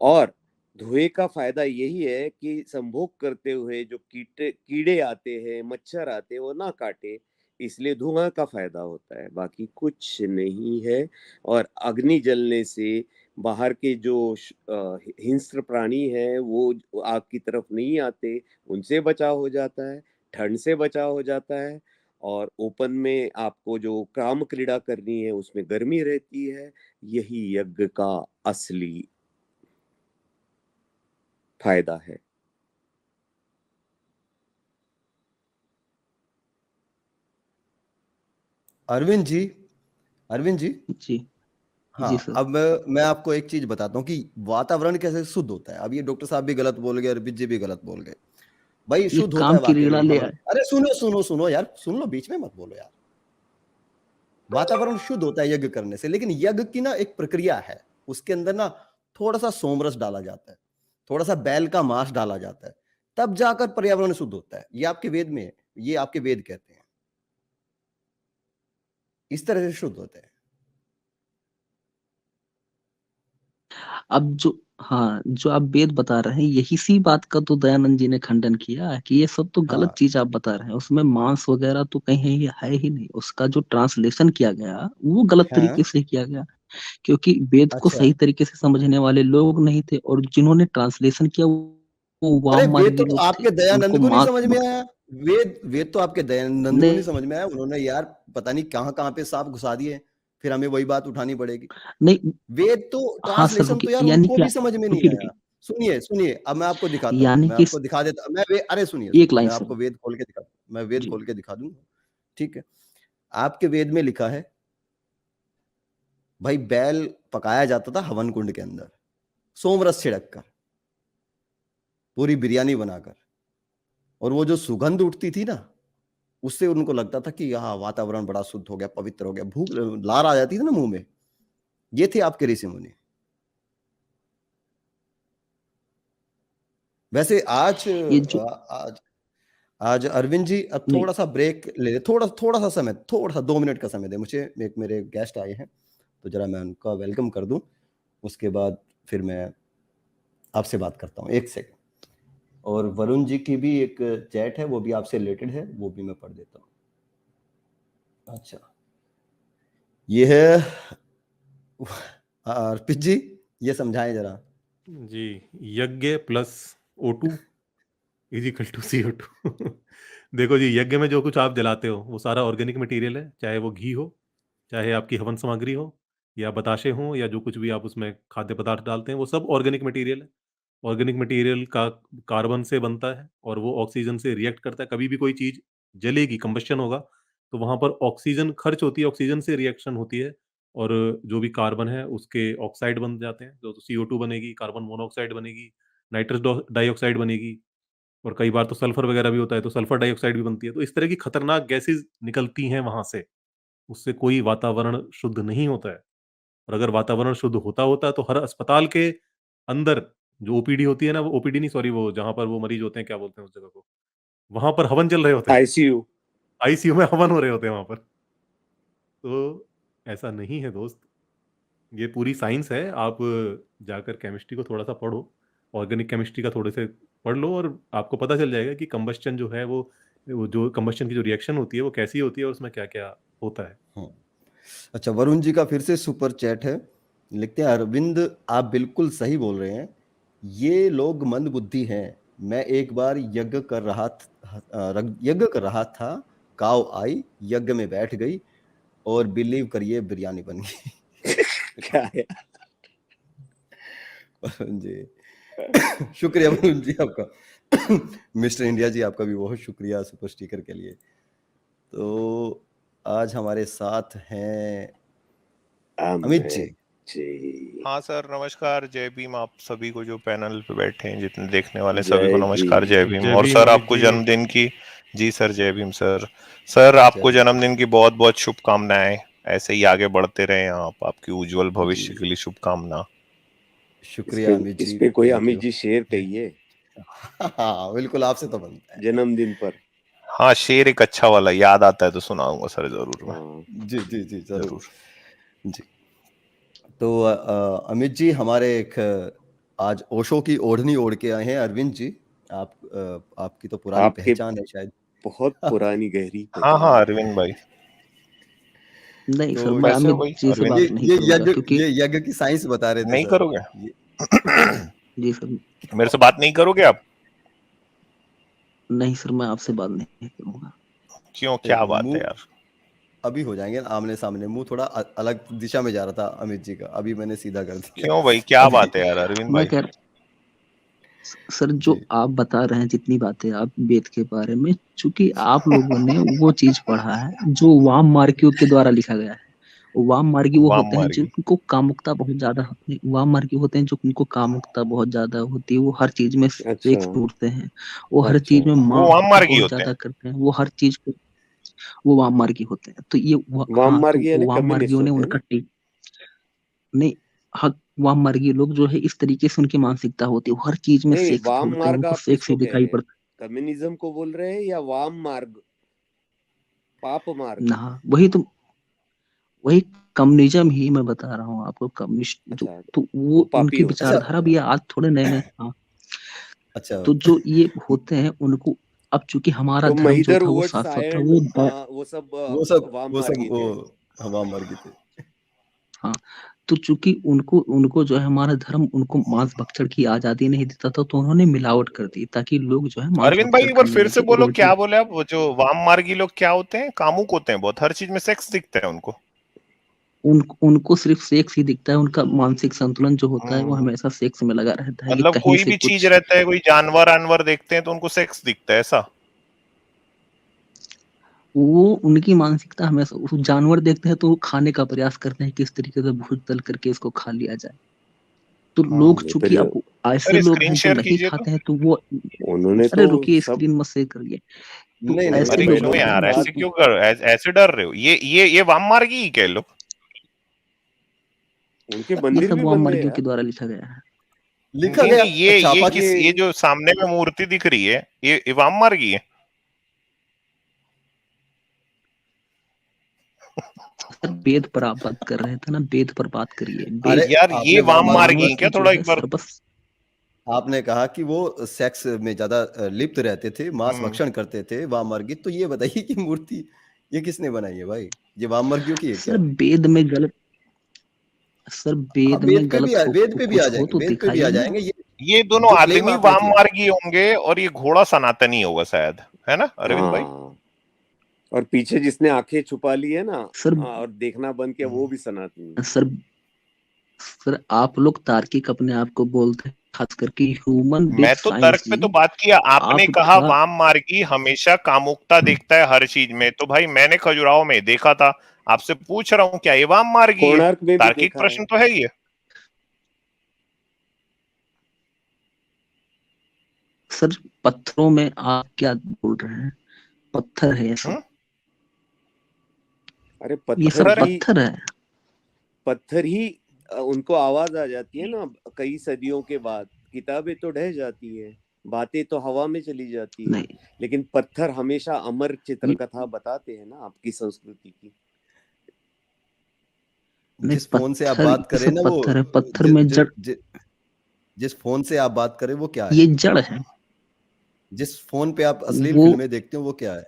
और धुएं का फायदा यही है कि संभोग करते हुए जो कीड़े आते हैं, मच्छर आते हैं, वो ना काटे, इसलिए धुआं का फायदा होता है, बाकी कुछ नहीं है। और अग्नि जलने से बाहर के जो हिंस्र प्राणी हैं वो आग की तरफ नहीं आते, उनसे बचाव हो जाता है, ठंड से बचाव हो जाता है, और ओपन में आपको जो काम क्रीड़ा करनी है उसमें गर्मी रहती है। यही यज्ञ का असली फायदा है। अरविंद जी, अरविंद जी, जी हाँ, जी सर। अब मैं आपको एक चीज बताता हूँ कि वातावरण कैसे शुद्ध होता है। अब ये डॉक्टर साहब भी गलत बोल गए, अरविंद जी भी गलत बोल गए। भाई ये शुद्ध होता काम है की वाकई रीड़ा में ले हवन। आए। अरे सुनो सुनो सुनो यार, सुन लो, बीच में मत बोलो यार। वातावरण शुद्ध होता है यज्ञ करने से, लेकिन यज्ञ की ना एक प्रक्रिया है, उसके अंदर ना थोड़ा सा सोमरस डाला जाता है, थोड़ा सा बैल का मांस डाला जाता है, तब जाकर पर्यावरण शुद्ध होता है। ये आपके वेद में है, ये आपके वेद कहते हैं, इस तरह से शुद्ध होते हैं। अब जो, हाँ, जो आप वेद बता रहे हैं, यही सी बात का तो दयानंद जी ने खंडन किया है कि ये सब तो गलत हाँ चीज आप बता रहे हैं, उसमें मांस वगैरह तो कहीं ये है ही नहीं। उसका जो ट्रांसलेशन किया गया वो गलत हाँ, तरीके से किया गया, क्योंकि वेद को अच्छा। सही तरीके से समझने वाले लोग नहीं थे, और जिन्होंने ट्रांसलेशन किया वो अरे वाम वेद मार्गी तो लोग थे। आपके उनको दयानंद को नहीं मांस समझ में आया। वेद वेद तो आपके दयानंद को नहीं समझ नहीं, में आया। उन्होंने यार पता नहीं कहाँ कहाँ पे सांप घुसा दिए, फिर हमें वही बात उठानी पड़ेगी। नहीं। वेद तो हाँ सर, ट्रांसलेशन तो रुकिए, यार यानी उनको कि भी समझ में नहीं रुकिए आया। रुकिए, सुनिए सुनिए, अब मैं आपको दिखाता हूँ, यानी मैं कि आपको दिखा देता, अरे सुनिए एक सुनिए, लाइन मैं सर। आपको वेद खोल के दिखा, मैं वेद जी खोल के दिखा दूंगा, ठीक है। आपके वेद में लिखा है, भाई बैल पकाया जाता था हवन कुंड के अंदर, सोमरस छिड़क कर, पूरी बिरयानी बनाकर, और वो जो सुगंध उठती थी ना, उससे उनको लगता था कि हाँ वातावरण बड़ा शुद्ध हो गया, पवित्र हो गया, भूख लार आ जाती थी ना मुंह में। ये थे आपके ऋषि मुनि। वैसे आज ये जो, आज आज अरविंद जी, अब नहीं, थोड़ा सा ब्रेक ले, थोड़ा थोड़ा सा समय, थोड़ा सा 2 मिनट का समय दे मुझे। एक मेरे गेस्ट आए हैं, तो जरा मैं उनका वेलकम कर दूं, उसके बाद फिर मैं आपसे बात करता हूँ। एक सेकंड। और वरुण जी की भी एक चैट है, वो भी आपसे रिलेटेड है, वो भी मैं पढ़ देता हूँ। अच्छा, ये है अर्पित जी, ये समझाएं जरा। जी, यज्ञ plus O2 is equal to CO2। देखो जी, यज्ञ में जो कुछ आप जलाते हो वो सारा ऑर्गेनिक मटेरियल है, चाहे वो घी हो, चाहे आपकी हवन सामग्री हो, या बताशे हो, या जो कुछ भी आप उसमें खाद्य पदार्थ डालते हैं, वो सब ऑर्गेनिक मटेरियल है। ऑर्गेनिक मटेरियल का कार्बन से बनता है और वो ऑक्सीजन से रिएक्ट करता है। कभी भी कोई चीज़ जलेगी, कंबशन होगा, तो वहाँ पर ऑक्सीजन खर्च होती है, ऑक्सीजन से रिएक्शन होती है, और जो भी कार्बन है उसके ऑक्साइड बन जाते हैं, तो CO2 बनेगी, कार्बन मोनोऑक्साइड बनेगी, नाइट्रस डाइऑक्साइड बनेगी, और कई बार तो सल्फर वगैरह भी होता है, तो सल्फर डाइऑक्साइड भी बनती है। तो इस तरह की खतरनाक गैसेज़ निकलती हैं वहाँ से, उससे कोई वातावरण शुद्ध नहीं होता है। और अगर वातावरण शुद्ध होता तो हर अस्पताल के अंदर जो ओपीडी होती है ना, वो ओपीडी नहीं, सॉरी, वो जहाँ पर वो मरीज होते हैं, क्या बोलते हैं उस जगह को? वहाँ पर हवन चल रहे होते हैं। आईसीयू। आईसीयू में हवन हो रहे होते हैं वहाँ पर। तो ऐसा नहीं है दोस्त, ये पूरी साइंस है। आप जाकर केमिस्ट्री को थोड़ा-सा पढ़ो, ऑर्गेनिक केमिस्ट्री का थोड़े से पढ़ लो, और आपको पता चल जाएगा कि कंबस्चन जो है वो जो कंबस्चन की जो रिएक्शन होती है वो कैसी होती है और उसमें क्या-क्या होता है। हाँ। अच्छा, वरुण जी का फिर से सुपर चैट है, लिखते हैं, अरविंद आप बिल्कुल सही बोल रहे हैं, ये लोग मंद बुद्धि हैं। मैं एक बार यज्ञ कर रहा था, काव आई, यज्ञ में बैठ गई, और बिलीव करिए बिरयानी बन गई। क्या है? वरुण जी शुक्रिया वरुण जी आपका। मिस्टर इंडिया जी, आपका भी बहुत शुक्रिया सुपर स्टिकर के लिए। तो आज हमारे साथ हैं अमित जी। जी, हाँ सर, नमस्कार, जय भीम आप सभी को, जो पैनल पे बैठे हैं, जितने देखने वाले जय सभी को नमस्कार, जय भीम। भीम। जय और भीम सर अमित आपको जी। जन्मदिन की, जी सर, जय भीम सर। सर आपको जय जन्मदिन की बहुत बहुत शुभकामनाएं, ऐसे ही आगे बढ़ते रहें आप, आपकी उज्जवल भविष्य जी, के लिए शुभकामना। शुक्रिया अमित इस जी, पे कोई थैंक अमित यू। जी शेर कहिए हाँ बिल्कुल, आपसे तो बनता है। जन्मदिन पर। हाँ, शेर एक अच्छा वाला याद आता है तो सुनाऊंगा सर, जरूर मैं, हाँ, जी जी जी, जरूर जरूर। जी। तो अमित जी, हमारे एक आज ओशो की ओढ़नी ओढ़ के आए हैं अरविंद जी। आपकी तो पुरानी आपके पहचान है शायद। बहुत पुरानी गहरी हाँ हाँ पहचान है। अरविंद भाई। नहीं सर, तो मैं वैसे अमित वही जी से अरविंद बात नहीं करूंगा क्योंकि ये यज्ञ की साइंस बता रहे थे नहीं सर। करोगे जी सर, मेरे से बात नहीं करोगे आप? नहीं सर, मैं आपसे बात नहीं करूंगा। क्यों, क्या बात है मुंह यार? अभी हो जाएंगे ना आमने सामने, मुंह थोड़ा अलग दिशा में जा रहा था अमित जी का, अभी मैंने सीधा कर दिया। क्यों भाई, क्या अभी बात है यार अरविंद मैं भाई? कह सर, जो जी आप बता रहे हैं जितनी बातें आप वेद के बारे में, चूंकि आप लोगों ने वो चीज पढ़ा है जो वाम मार्गियों के द्वारा लिखा गया है। वाम मार्गी वो वाम होते हैं मार्गी? जिनको कामुकता बहुत ज्यादा होती है। वाम मार्गी होते हैं जो उनको कामुकता बहुत ज्यादा होती है, वो हर चीज में अच्छा सेक्स ढूंढते हैं, वो हर अच्छा चीज में वो माँ वाम हत्या मार्गी बहुत होते हैं? ज्यादा करते हैं, वो हर चीज को, वो वाम मार्गी होते हैं। तो ये वाम हाँ, तो मार्गी यानी वाम कम्युनिस्ट मार्गियों ने होते हैं उनका ना? नहीं, हक वाम मार्गी लोग जो है इस तरीके से उनकी मानसिकता होती है, वो हर चीज में नहीं, सेक्स वाम ढूंढते हैं, मार्ग उनको आप सेक्स ही किसको कह दिखाई रहे हैं? पड़ता कम्युनिज्म को बोल रहे हैं या वाम मार्ग, पाप मार्ग? है। हाँ, वही कम्युनिज्म ही मैं बता रहा हूँ आपको, कम्युनिस्ट जो, अच्छा, तो वो वो पापी उनकी होते अच्छा हैं। विचारधारा भी आज थोड़े नए नए। हाँ, अच्छा। तो जो ये होते हैं उनको, अब चूंकि हमारा तो धर्म जो महिदर था वो वुड्स शाश्वत था, एंड वो सब वाम वो सब मार्गी वो थे। हवा मर गए थे। हाँ, तो चूंकि उनको उनको जो है हमारा धर्म उनको मांस भक्षण की आजादी नहीं देता था, तो उन्होंने मिलावट कर दी ताकि लोग जो है मांस अरविंद भाई भक्षण एक बार करने फिर से लगे और बोलो, उनकी, क्या बोले आप? वो जो वाम मार्गी लोग क्या होते हैं? कामुक होते हैं बहुत, हर चीज में सेक्स दिखता है उनको। उनको सिर्फ सेक्स ही दिखता है। उनका मानसिक संतुलन जो होता है वो हम्म, हमेशा सेक्स में लगा रहता है कि मतलब कहीं कोई से भी चीज कुछ, रहता है, कोई जानवर जानवर देखते हैं तो उनको सेक्स दिखता है, ऐसा? वो उनकी मानसिकता हमेशा, वो जानवर देखते हैं तो वो खाने का प्रयास करते हैं किस तरीके से भूज तल करके इसको खा लिया जाए। तो लोग ये तो चूंकि अब ऐसे सर लोग स्क्रीन हैं जो शेयर नहीं कीजिए तो। खाते हैं, तो वो, उन्होंने तो अरे रुकिए, सब, स्क्रीन मत शेयर करिए। तो नहीं नहीं ऐसे अरे उन्होंने लोग क्यों जो पहले हैं की यार, जो, ऐसे बात, क्यों ऐसे डर रहे हो? ये वाम मार्गी ही क्या लोग? उनके ये मंदिर सब भी वाम बन गए मार्गियों यार। के द्वारा लिखा गया है। लिखा नहीं गया नहीं, ये छापा किस, ये जो सामने में मूर्ति दिख रही है, ये वाम मार्गी है? सर वेद पर आप बात कर रहे थे ना, वेद पर बात करिए। अरे वेद यार ये आपने वाम मार्गी मानव है से क्या? जो थोड़ा है एक बार। सर्वस, आपने कहा कि वो सेक्स में ज्यादा लिप्त रहते थे, मांस हम्म, भक्षण करते थे वामवर्गी। तो ये बताइए कि मूर्ति ये किसने बनाई है भाई? ये वामवर्गियों की है सर क्या? वेद में गलत, सर हाँ, वेद में गलत हो, वेद पे भी आ कुछ हो जाएंगे, तो वेद पे भी आ दिखाइए ना। जाएंगे। ये दोनों जो क्लेम आदमी आपने वाम किया, मार्गी होंगे और ये घोड़ा सनातनी होगा शायद, है ना अरविंद भाई? हाँ, और पीछे जिसने आंखें छुपा ली है ना, सर और देखना बंद किया, वो भी सनातनी है। सर सर आप लोग तार्किक अपने आप को बोलते हैं, खास करके ह्यूमन मैं विद तो तर्क साइंस पे तो में। बात किया, आपने आप कहा थोड़ा, वाम मार्गी हमेशा कामुकता देखता है हर चीज में, तो भाई मैंने खजुराहो में देखा था, आपसे पूछ रहा हूँ क्या ये वाम मार्गी है? कोणार्क में भी तार्किक देखा प्रश्न है। तो है ये। सर पत्थरों में आप क्या बोल रहे हैं? पत्थर है ये सब, अरे ये सब पत्थर है? पत्थर है। पत्थर ही उनको आवाज आ जाती है ना कई सदियों के बाद। किताबें तो ढह जाती है, बातें तो हवा में चली जाती है, नहीं, लेकिन पत्थर हमेशा अमर ये चित्रकथा बताते हैं ना आपकी संस्कृति की। नहीं, जिस फोन से आप पत्थर बात ये करें सब ना, वो पत्थर है। पत्थर जि, में जि, जड़, जि, जिस फोन से आप बात करें वो क्या ये है? जड़ है। जिस फोन पे आप अश्लील वो फिल्में देखते हो वो क्या है?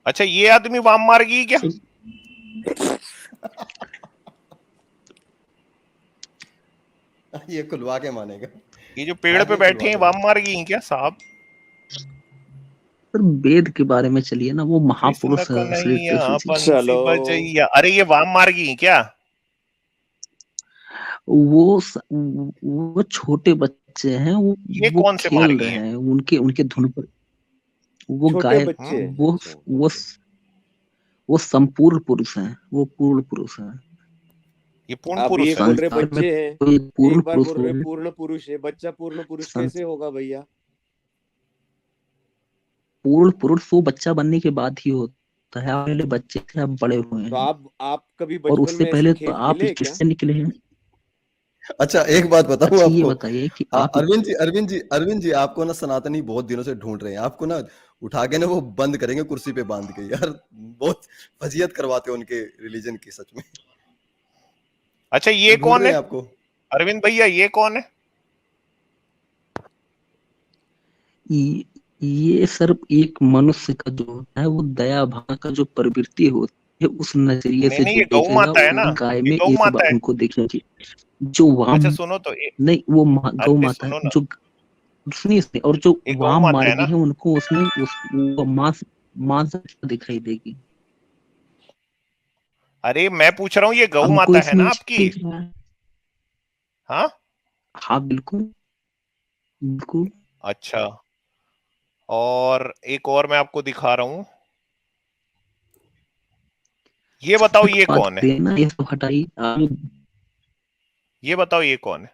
अच्छा, ये आदमी वाम मार्गी क्या? सर, ये खुलवा के मानेगा, ये जो पेड़ आज पे ये बैठे खुलवा हैं के वाम मानेगा। मार्गी हैं क्या साहब? सर वेद के बारे में चलिए ना, वो कृष्ण महापुरुष को है श्री कृष्ण नैया जी। बंसी चलो, बजैया, अरे ये वाम मार्गी हैं क्या? वो छोटे बच्चे हैं, ये वो कौन से खेल मार्गी रहे हैं? हैं, उनके उनके धुन पर वो छोटे गाय, बच्चे हैं। वो अच्छा, वो ओके। वो संपूर्ण पुरुष हैं, वो पूर्ण पुरुष हैं। ये पूर्ण आप ये पुरुष है? बोल रहे संसार में बच्चे हैं, कोई पूर्ण एक बार पुरुष बोल हो, रहे पूर्ण पुरुष है, बच्चा पूर्ण पुरुष कैसे होगा भैया? पूर्ण पुरुष वो बच्चा बनने के बाद ही होता है। आप पहले बच्चे थे, आप बड़े हुए तो हैं, आप कभी और बचपन उससे में ऐसे पहले तो खेल आप खेले क्या? किससे निकले हैं? अच्छा एक बात बताऊं अच्छा ये आपको। बताइए कि आप, अरविंद जी आपको ना सनातनी बहुत दिनों से ढूंढ रहे हैं। आपको ना उठा के ना वो बंद करेंगे कुर्सी पे बांध के, यार बहुत फजीयत करवाते हो उनके रिलीजन की, सच में। अच्छा वो ये ढूंढ कौन रहे है हैं आपको। अरविंद भैया, ये कौन है? ये ये सर एक मनुष्य का जो होता है वो दया भाव का जो प्रवृत्ति होती है उस नजरिए नहीं से नहीं, जो ये गौ देखेगा माता है ना, वो गाय ये में गौ ये सब माता है। उनको देखना चाहिए। जो वाम अच्छा सुनो तो नहीं वो गौ अरे माता है सुनो ना, जो सुनिए और जो ये गौ वाम माता है मार्गी ना। है उनको उसमें वो मांस मांस दिखाई देगी। अरे मैं पूछ रहा हूँ ये गौ हमको माता है इसमें ना ये आपकी? चीज दिख रहा है। हाँ हाँ बिल्कुल बिल्कुल। अच्छा, और एक और मैं आपको दिखा रहा हूँ, ये बताओ एक ये बात कौन है? देना ये सब हटाई ये बताओ ये कौन है?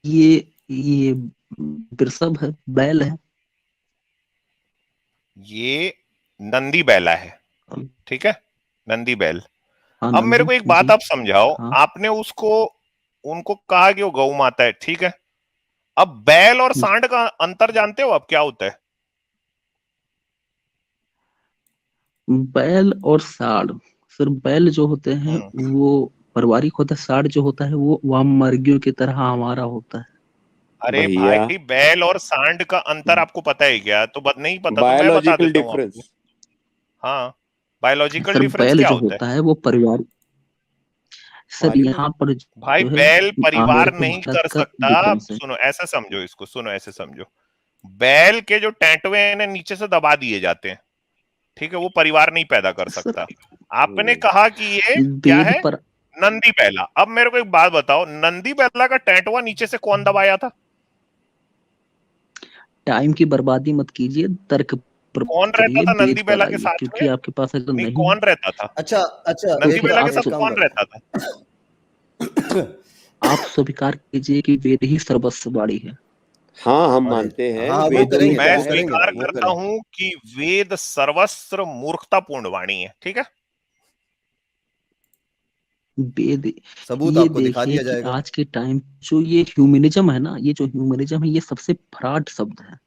ये वृषभ है बैल है। ये नंदी बैला है, ठीक है, नंदी बैल। हाँ अब मेरे नंदी को एक बात जी। आप समझाओ, हाँ आपने उसको उनको कहा कि वो गौ माता है, ठीक है, अब बैल और सांड का अंतर जानते हो आप क्या होता है? बैल और साड़ सर बैल जो होते हैं वो पारिवारिक होता है। साड़ जो होता है वो वाममार्गियों की तरह हमारा होता है। अरे भैया भाई बैल और सांड का अंतर आपको पता है क्या? तो नहीं पता तो मैं बता बायोलॉजिकल देता हूँ आपको। डिफरेंस। हाँ, बायोलॉजिकल सर डिफरेंस बैल क्या जो होता है? होता है वो परिवार सर पारिवारिक। यहाँ पर भाई जो है बैल परिवार मेरे को नहीं भारत कर का सकता, डिफरेंस है। सुनो ऐसा समझो इसको, सुनो ऐसे समझो, बैल के जो टैंटवे हैं नीचे से दबा दिए जाते हैं, ठीक है, वो परिवार नहीं पैदा कर सर सकता। आपने कहा कि ये क्या वेद है? पर नंदी बैला। अब मेरे को एक बात बताओ, नंदी बैला का टैंटवा नीचे से कौन दबाया था? टाइम की बर्बादी मत कीजिए तर्क पर कौन रहता करिए था वेद नंदी पर बैला के आइए साथ में? क्योंकि आपके पास अगर नहीं नहीं कौन रहता था अच्छा अच्छा, तो नंदी एक बैला के एक साथ? काम कौन करते रहता था? हैं। आप स्वीकार कीजिए कि वेद ही सर्वस्व वाणी है। हाँ हम अरे मानते हैं हाँ, वो वेदों में करेंगे मैं वो क्या है। करेंगे ना, स्वीकार वो करता करेंगे। हूं कि वेद सर्वस्व मूर्खतापूर्ण वाणी है, ठीक है। वेद सबूत ये आपको दिखा देखिए दिया कि जाएगा। आज के टाइम जो ये ह्यूमनिज्म है ना ये जो ह्यूमनिज्म है ये सबसे फ्रॉड शब्द है।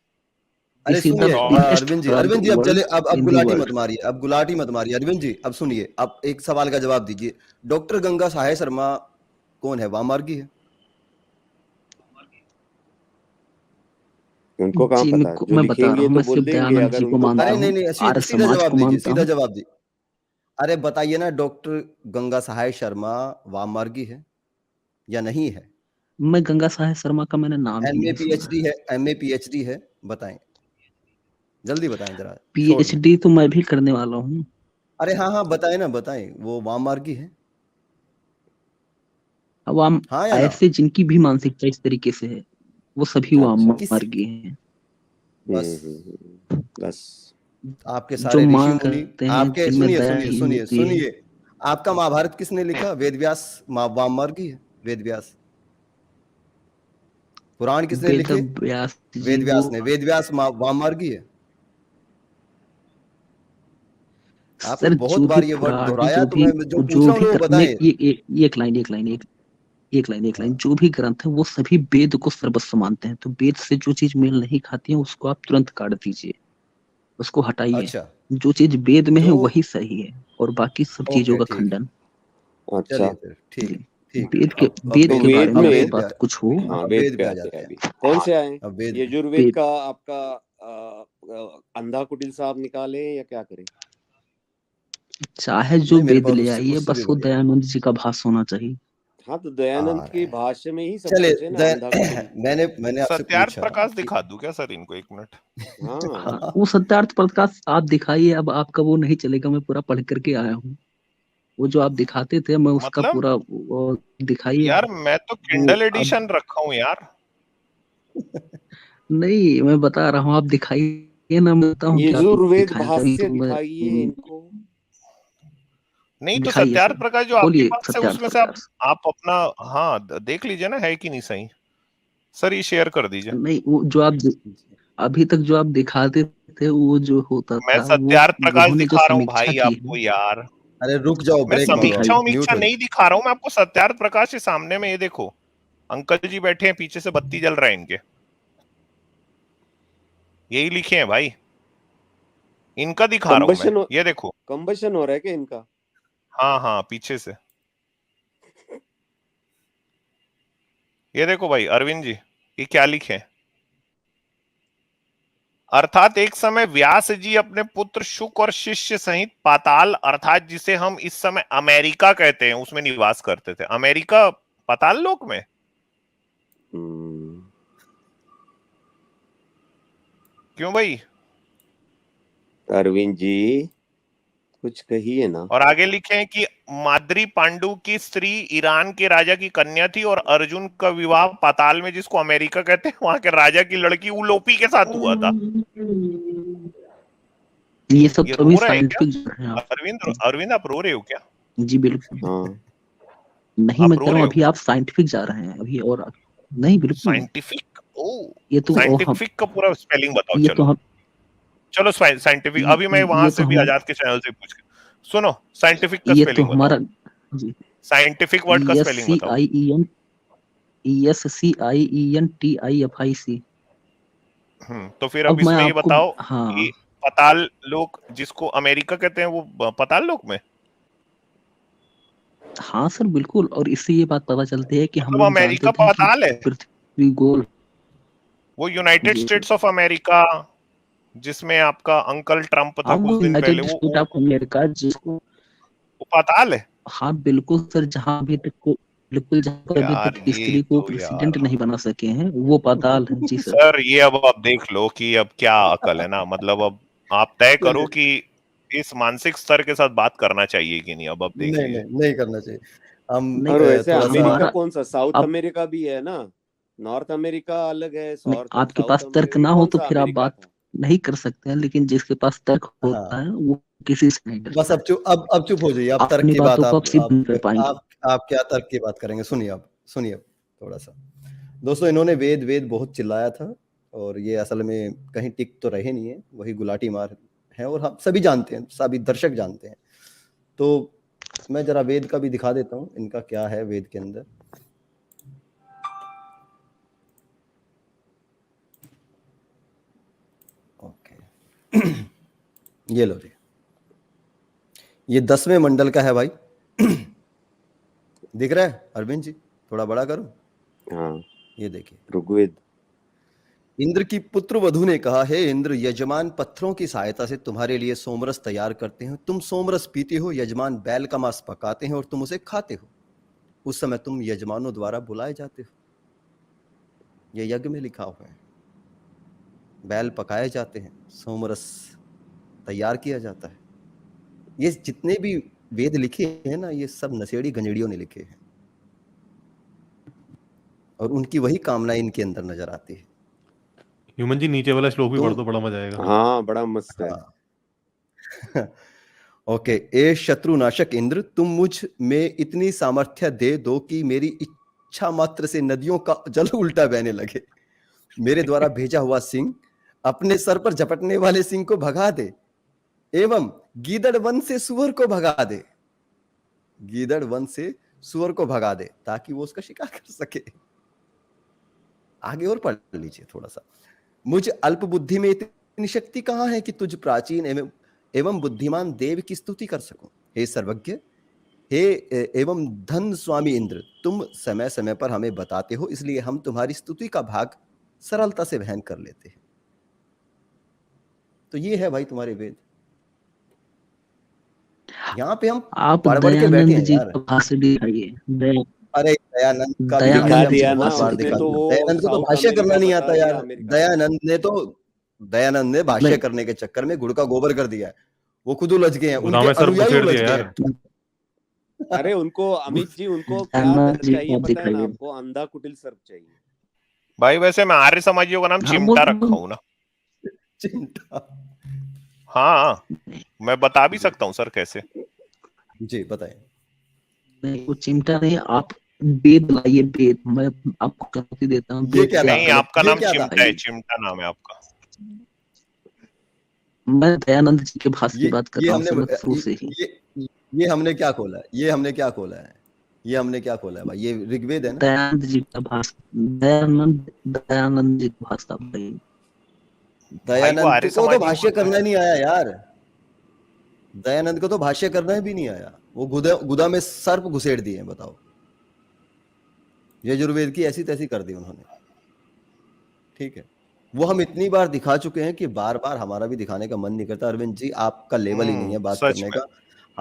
अरे दिस इज द सुनिए fraud? Biggest Arvind ji, fraud Arvind ji अब चले, वर्ड अब इन दी गुलाटी मत वर्ल्ड। मारिए, अब गुलाटी मत मारिए अरविंद जी। अब सुनिए, अब एक सवाल का जवाब दीजिए। डॉक्टर गंगा सहाय शर्मा कौन है? वाममार्गी है? उनको कहाँ पता, जिनको जो मैं बता रहा लिखेंगे हूँ तो मैं बोल सिर्फ देंगे दयानंद अगर जी को उनको मानता अरे पता नहीं हूँ नहीं, आर्य सीधा समाज जवाब को दीजिए, मानता सीधा हूँ। जवाब दीजिए। अरे बताइए ना, डॉक्टर गंगा सहाय शर्मा वाममार्गी है या नहीं है? मैं गंगा साहे शर्मा का मैंने नाम ही एमए नहीं सुना है। पीएचडी है, एमए पीएचडी है, बताएं, जल्दी बताएं जरा, शॉर्ट में। पीएचडी तो मैं भी करने वाला हूँ। अरे हाँ हाँ बताएं ना, बताएं, वो वाममार्गी है? अब हम हाँ या ना? ऐसे जिनकी भी मानसिकता इस तरीके से है वो सभी वाम अच्छा। किस मार्गी हैं। बस बस आपके जो सारे ऋषि मान मुनि, करते हैं आपके जिनमें सुनिए दया सुनिए ही सुनिए होती है। सुनिए, आपका महाभारत किसने लिखा? वेद व्यास वाममार्गी है, वेद व्यास। पुराण किसने वेद लिखे? व्यास जी वेद वो व्यास ने, वेद व्यास वाममार्गी है। आपने सर बहुत जो भी बार ये वर्ड पुराण दोहराया, तो मैं जो पूछ रहा हूँ वो मैं बताएं। एक लाइन हाँ, जो भी ग्रंथ है वो सभी वेद को सर्वस्व मानते हैं। तो वेद से जो चीज मेल नहीं खाती है उसको आप तुरंत काट दीजिए उसको हटाइए। अच्छा, जो चीज वेद में है जो वही सही है और बाकी सब चीजों ओके का ठीक है, खंडन। अच्छा। चलिए फिर ठीक जी है, ठीक है। वेद के अब वेद तो के वेद, बारे वेद में अब आपके में, वेद पे, पास कुछ हो। हाँ अब वेद वेद पे पे आ आते जाते हैं। हैं। अभी कौन से आए? अब वेद पे। यजुर्वेद वेद का आपका अंधा कुटिल साहब निकाले या क्या करें? चाहे जो नहीं, मेरे वेद पास ले उससे आइए उससे भी बस वो बढ़िया है। दयानंद जी का भाष्य होना चाहिए। हाँ तो दयानंद के अरे भाष्य में ही सब चले कुछ है ना, अंधा कुटिल। मैंने आपसे सत्यार्थ पूछा प्रकाश कि दिखा दूं क्या सर इनको? एक मिनट। हाँ हाँ वो सत्यार्थ प्रकाश आप दिखाइए। अब आपका वो नहीं चलेगा मैं पूरा पढ़ करके आया हूँ। वो जो आप दिखाते थे मैं उसका मतलब पूरा वो दिखाइए। यार मैं तो वो किंडल अब एडिशन रखा हूं यार। नहीं मैं बता रहा हूँ आप दिखाइए ना। मैं बताता हूँ क्या आप यजुर्वेद दिखाएं तभी भाष्य तो मैं दिखाइए इनको। नहीं तो दिखाइए सत्यार्थ सर। प्रकाश जो आपके खोलिए पास है सत्यार्थ उसमें से प्रकाश। आप अपना, हाँ देख लीजिए ना है कि नहीं सही। सर ये शेयर कर दीजिए। नहीं वो जो आप अभी तक जो आप दिखाते थे वो जो होता मैं था वो सत्यार्थ प्रकाश उन्होंने जो दिखा रहा हूँ समीक्षा भाई की है। आपको यार। अरे रुक जाओ, मैं ब्रेक मारो, समीक्षा आप दिखाइए म्यूट उमीक्षा हो नहीं जाओ। दिखा रहा हूँ, मैं आपको सत्यार्थ प्रकाश के सामने में ये देखो, अंकल जी बैठे हैं पीछे से बत्ती जल रहा है इनके, यही लिखे हैं भाई, इनका दिखा रहा हूं मैं, ये देखो। कंबशन हो रहा है क्या इनका? हाँ हाँ पीछे से ये देखो भाई अरविंद जी, ये क्या लिखे हैं? अर्थात एक समय व्यास जी अपने पुत्र शुक और शिष्य सहित पाताल, अर्थात जिसे हम इस समय अमेरिका कहते हैं, उसमें निवास करते थे। अमेरिका पाताल लोक में। क्यों भाई? अरविंद जी कुछ कहिए ना। और आगे लिखे हैं कि माद्री पांडु की स्त्री ईरान के राजा की कन्या थी और अर्जुन का विवाह पाताल में, जिसको अमेरिका कहते हैं, वहां के राजा की लड़की उलोपी के साथ हुआ था। ये सब ये तो रो अभी रहे हैं क्या? साइंटिफिक है। अरविंद आप रो रहे हो क्या? जी बिल्कुल। नहीं, आप मैं रो कह रहा रहे हूँ हो अभी आप साइंटिफिक जा रहे हैं अभी, और नहीं बिल्कुल नहीं। साइंटिफिक? ओ, ये तो साइंटिफिक का पूरा स्पेलिंग बताओ। ये तो हम चलो साइंटिफिक, अभी मैं वहां ये से तो भी हम आजाद के चैनल से पूछ के सुनो, साइंटिफिक का ये तो स्पेलिंग हमारा बताओ। जी साइंटिफिक वर्ड का स्पेलिंग बताओ। ESCIENTIFIC। तो फिर अब अब मैं इसमें ये आपको बताओ हाँ कि पाताल लोक जिसको अमेरिका कहते हैं, वो पाताल लोक में? हाँ सर बिल्कुल, और इससे ये बात पता चलती है कि हम मतलब लोग जानते अमेरिका थे कि पाताल है? पृथ्वी गोल। वो यूनाइटेड जी स्टेट्स ऑफ अमेरिका, जिसमें आपका अंकल ट्रम्प था हाँ, कुछ वो दिन पहले, यूनाइटेड स्टेट ऑफ अमेरिका जिसको, वो पाताल है हाँ बिल्कुल सर, जहाँ अभी तक को बिल्कुल जहाँ पर अभी यार। तक ये स्त्री को तो प्रेसिडेंट यार नहीं बना सके हैं, वो पाताल है जी सर। सर, ये अब आप देख लो कि अब क्या अकल है ना, मतलब अब आप तय करो कि इस मानसिक स्तर के साथ बात करना चाहिए कि नहीं। अब देख नहीं लीजिए। नहीं नहीं करना चाहिए। हम नहीं, और वैसे थोड़ा सा अमेरिका कौन सा, साउथ अब अमेरिका भी है ना, नॉर्थ अमेरिका अलग है, नहीं, आपके साउथ पास तर्क अमेरिका, ना हो कौन तो सा फिर आप अमेरिका बात था? नहीं कर सकते हैं, लेकिन जिसके पास तर्क होता हाँ है वो किसी से नहीं बस डरता है। अब चुप हो जाइए। आप तर्क अपनी की बात बातों को आप सिद्ध नहीं कर पाएंगे। आप क्या तर्क की बात करेंगे? सुनिए आप, सुनिए थोड़ा सा। दोस्तों, इन्होंने वेद वेद बहुत चिल्लाया था, और ये असल में कहीं टिक तो रहे नहीं है, वही गुलाटी मार है, और हम सभी जानते हैं, सभी दर्शक जानते हैं। तो मैं जरा वेद का भी दिखा देता हूँ, इनका क्या है वेद के अंदर। ओके ये लो जी, ये 10वें मंडल का है भाई। दिख रहा है अरविंद जी? थोड़ा बड़ा करूं? हाँ, ये देखिए, ऋग्वेद। इंद्र की पुत्र वधु ने कहा, हे इंद्र, यजमान पत्थरों की सहायता से तुम्हारे लिए सोमरस तैयार करते हैं। तुम सोमरस पीते हो, यजमान बैल का मांस पकाते हैं और तुम उसे खाते हो। उस समय तुम यजमानों द्वारा बुलाए जाते हो। यह यज्ञ में लिखा हुआ है। बैल पकाए जाते हैं, सोमरस तैयार किया जाता है। ये जितने भी वेद लिखे हैं ना, ये सब नशेड़ी गंजेड़ियों ने लिखे हैं, और उनकी वही कामना इनके अंदर नजर आती है। ह्यूमन जी नीचे वाला श्लोक भी तुम पढ़ दो, बड़ा मजा आएगा। हाँ, बड़ा मस्त है। हाँ ओके, ए शत्रुनाशक इंद्र, तुम मुझ में इतनी सामर्थ्य दे दो कि मेरी इच्छा मात्र से नदियों का जल उल्टा बहने लगे। मेरे द्वारा भेजा हुआ सिंह अपने सर पर झपटने वाले सिंह को भगा दे, एवं गीदड़ वन से सुअर को भगा दे। गीदड़ वन से सुअर को भगा दे ताकि वो उसका शिकार कर सके। आगे और पढ़ लीजिए थोड़ा सा। मुझ अल्प बुद्धि में इतनी शक्ति कहां है कि तुझ प्राचीन एवं बुद्धिमान देव की स्तुति कर सकूं। हे सर्वज्ञ, हे एवं धन स्वामी इंद्र, तुम समय समय पर हमें बताते हो, इसलिए हम तुम्हारी स्तुति का भाग सरलता से वहन कर लेते हैं। तो ये है भाई तुम्हारे वेद। यहाँ पे हम आप पढ़ के बैठे दयानंद हैं जी यार। का भाष्य दिखाइए। अरे दयानंद का भी दयानंद दिखा भाष्य जी दिया हम ना बहुत बार उसने, दिखा तो दिया। वो दयानंद को तो साउथ भाष्य करना अमेरिका नहीं बता आता दिया, यार। अमेरिका। दयानंद ने भाष्य करने के चक्कर में गुड़ का गोबर कर दिया है। वो खुद उलझ गए हैं, गुदा उनके में सर्प अनुयायी घुसेड़ उलझ दिया गए यार। हैं। अरे उनको, अमित जी, उनको क्या दयानंद जी चाहिए को पता है ना दिखाइए। आपको? अंधा कुटिल सर्प चाहिए। भाई वैसे मैं आर्य समाजियों का नाम हाँ चिमटा रखा हूं ना। चिंता। हाँ, मैं बता भी सकता हूँ सर कैसे। जी बताएं। नहीं, वो चिमटा नहीं, आप वेद लाइए, वेद। मैं आपको चुनौती देता हूँ, ये वेद क्या से था? नहीं, अलग आपका ये नाम क्या था? चिमटा है, लाइए। चिमटा नाम है आपका। मैं दयानंद जी के भाष्य की बात कर ये रहा हूँ हमने सर, शुरू से ही। ये हमने क्या खोला है? ये हमने क्या खोला है? ये हमने क्या खोला है भाई? ये ऋग्वेद है ना? दयानंद जी का भाष्य, दयानंद जी का भाष्य भाई। भाई वो आर्य दयानंद को तो समाजी भाष्य होता करना है। नहीं आया यार। दयानंद को तो भाष्य करना भी नहीं आया। वो गुदा में सर्प घुसेड़ दिए हैं, बताओ। यजुर्वेद की ऐसी तैसी कर दी उन्होंने। ठीक है, वो हम इतनी बार दिखा चुके हैं कि बार-बार हमारा भी दिखाने का मन नहीं करता। अरविंद जी, आपका लेवल ही नहीं है बात सच करने में। का।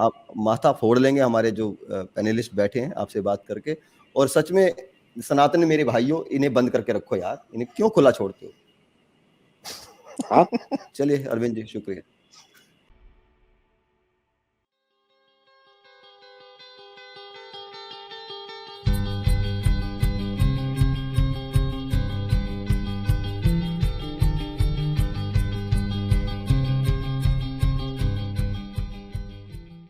आप माथा फोड़ लेंगे हमारे जो पैनलिस्ट बैठे हैं आपसे बात करके। और सच में सनातनी मेरे भाइयों, इन्हें बंद करके रखो यार, इन्हें क्यों खुला छोड़ते हो? चलिए अरविंद जी, शुक्रिया।